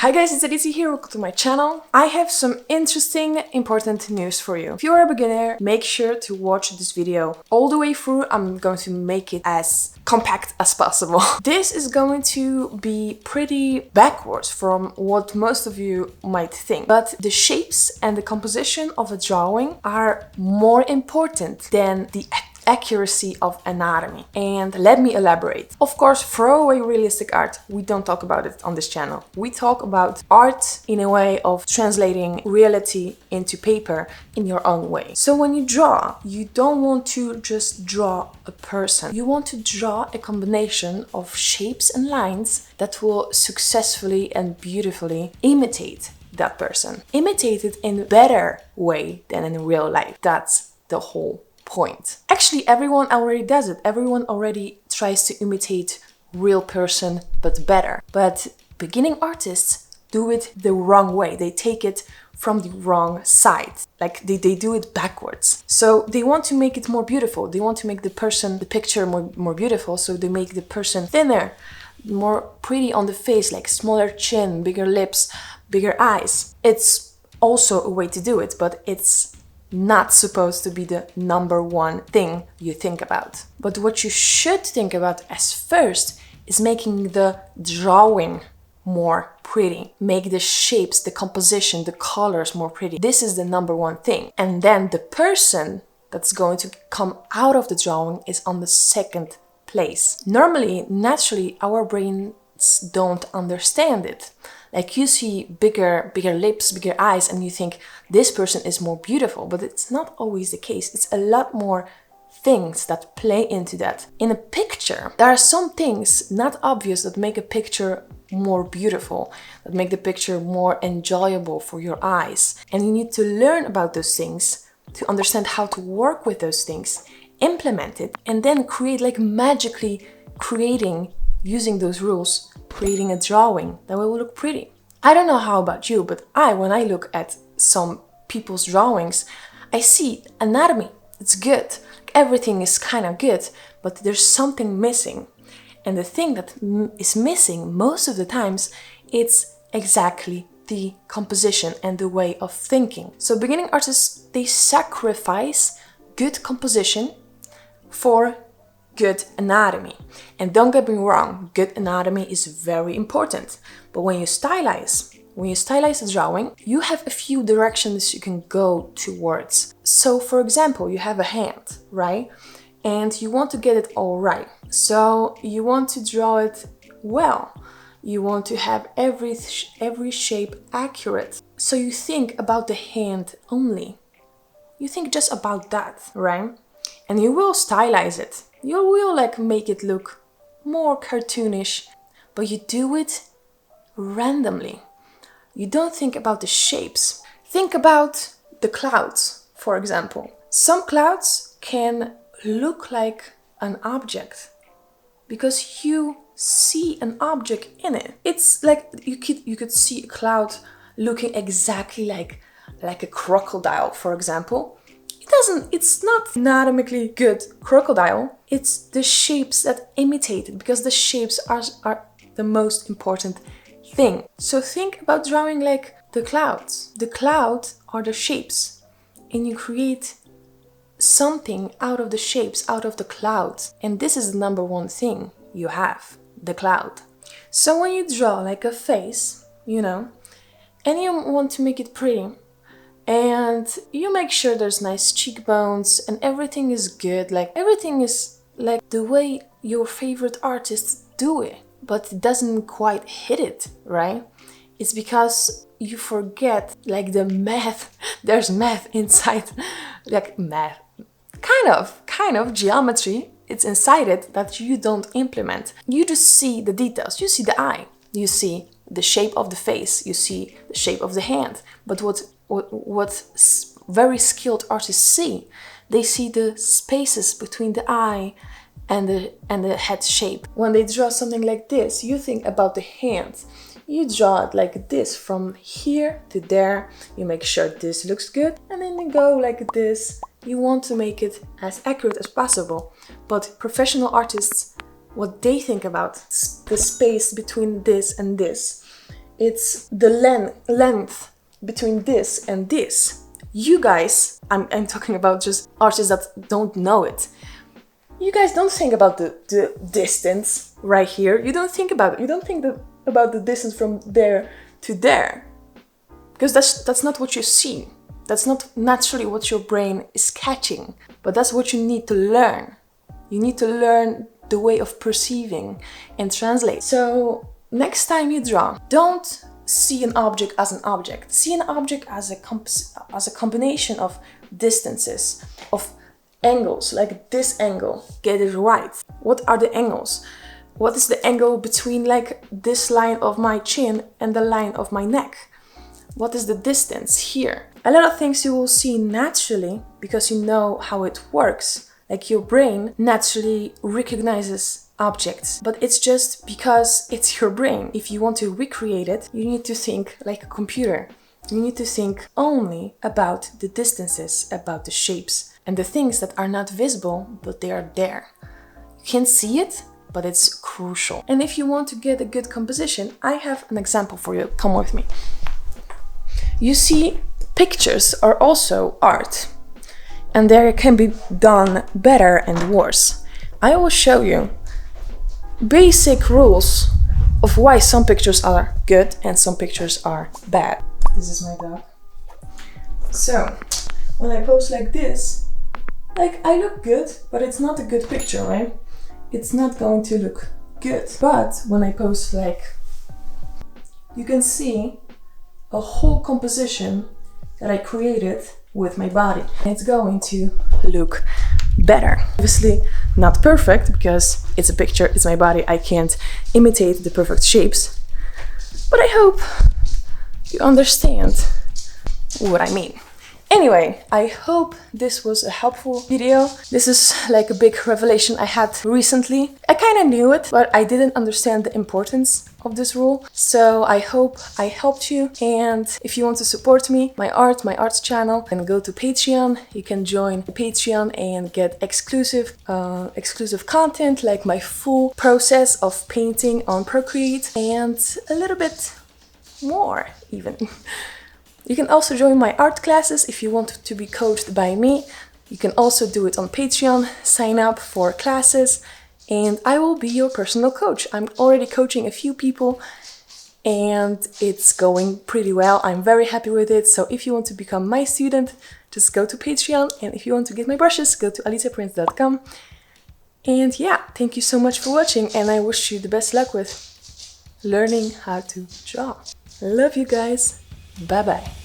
Hi guys, it's Alicja here, welcome to my channel. I have some interesting, important news for you. If you are a beginner, make sure to watch this video all the way through. I'm going to make it as compact as possible. This is going to be pretty backwards from what most of you might think. But the shapes and the composition of a drawing are more important than the accuracy of anatomy. And let me elaborate. Of course, throw away realistic art. We don't talk about it on this channel. We talk about art in a way of translating reality into paper in your own way. So when you draw, you don't want to just draw a person. You want to draw a combination of shapes and lines that will successfully and beautifully imitate that person. Imitate it in a better way than in real life. That's the whole point. Actually, everyone already does it. Everyone already tries to imitate real person, but better. But beginning artists do it the wrong way. They take it from the wrong side. Like they do it backwards. So they want to make it more beautiful. They want to make the picture more beautiful. So they make the person thinner, more pretty on the face, like smaller chin, bigger lips, bigger eyes. It's also a way to do it, but it's not supposed to be the number one thing you think about. But what you should think about as first is making the drawing more pretty. Make the shapes, the composition, the colors more pretty. This is the number one thing. And then the person that's going to come out of the drawing is on the second place. Normally, naturally, our brains don't understand it. Like you see bigger lips, bigger eyes, and you think this person is more beautiful, but it's not always the case. It's a lot more things that play into that. In a picture, there are some things not obvious that make a picture more beautiful, that make the picture more enjoyable for your eyes. And you need to learn about those things to understand how to work with those things, implement it, and then create, like magically creating, using those rules, creating a drawing that will look pretty. I don't know how about you, but when I look at some people's drawings, I see anatomy. It's good. Everything is kind of good, but there's something missing. And the thing that is missing most of the times, it's exactly the composition and the way of thinking. So beginning artists, they sacrifice good composition for good anatomy. And don't get me wrong, good anatomy is very important. But when you stylize a drawing, you have a few directions you can go towards. So for example, you have a hand, right? And you want to get it all right. So you want to draw it well. You want to have every shape accurate. So you think about the hand only. You think just about that, right? And you will stylize it. You will like make it look more cartoonish, but you do it randomly. You don't think about the shapes. Think about the clouds, for example. Some clouds can look like an object because you see an object in it. It's like you could see a cloud looking exactly like a crocodile, for example. It's not anatomically good crocodile. It's the shapes that imitate it, because the shapes are the most important thing. So think about drawing like the clouds. The clouds are the shapes, and you create something out of the shapes, out of the clouds. And this is the number one thing you have, the cloud. So when you draw like a face, and you want to make it pretty, and you make sure there's nice cheekbones and everything is good, like everything is like the way your favorite artists do it, but it doesn't quite hit it, right? It's because you forget like the math. There's math inside, like math, kind of geometry. It's inside it that you don't implement. You just see the details. You see the eye, you see the shape of the face, you see the shape of the hand. But what very skilled artists see, they see the spaces between the eye and the head shape. When they draw something like this, you think about the hand. You draw it like this from here to there. You make sure this looks good, and then you go like this. You want to make it as accurate as possible. But professional artists, what they think about the space between this and this It's the length between this and this. You guys, I'm talking about just artists that don't know it. You guys don't think about the distance right here. You don't think about it. You don't think about the distance from there to there. Because that's not what you see. That's not naturally what your brain is catching. But that's what you need to learn. You need to learn the way of perceiving and translate. So next time you draw, don't see an object as an object. See an object as a combination of distances, of angles, like this angle. Get it right. What are the angles? What is the angle between like this line of my chin and the line of my neck? What is the distance here? A lot of things you will see naturally because you know how it works. Like your brain naturally recognizes objects, but it's just because it's your brain. If you want to recreate it, you need to think like a computer. You need to think only about the distances, about the shapes, and the things that are not visible, but they are there. You can see it, but it's crucial. And if you want to get a good composition, I have an example for you. Come with me. You see, pictures are also art, and they can be done better and worse. I will show you basic rules of why some pictures are good and some pictures are bad. This is my dog. So, when I pose like this, like I look good, but it's not a good picture, right? It's not going to look good. But when I pose like, you can see a whole composition that I created with my body. It's going to look better. Obviously not perfect because it's a picture, it's my body. I can't imitate the perfect shapes, but I hope you understand what I mean. Anyway, I hope this was a helpful video. This is like a big revelation I had recently. I kind of knew it, but I didn't understand the importance of this rule. So I hope I helped you. And if you want to support me, my arts channel, then go to Patreon. You can join Patreon and get exclusive content, like my full process of painting on Procreate and a little bit more even. You can also join my art classes if you want to be coached by me. You can also do it on Patreon, sign up for classes, and I will be your personal coach. I'm already coaching a few people and it's going pretty well. I'm very happy with it. So if you want to become my student, just go to Patreon. And if you want to get my brushes, go to aliciaprince.com. And yeah, thank you so much for watching and I wish you the best luck with learning how to draw. Love you guys. Bye bye.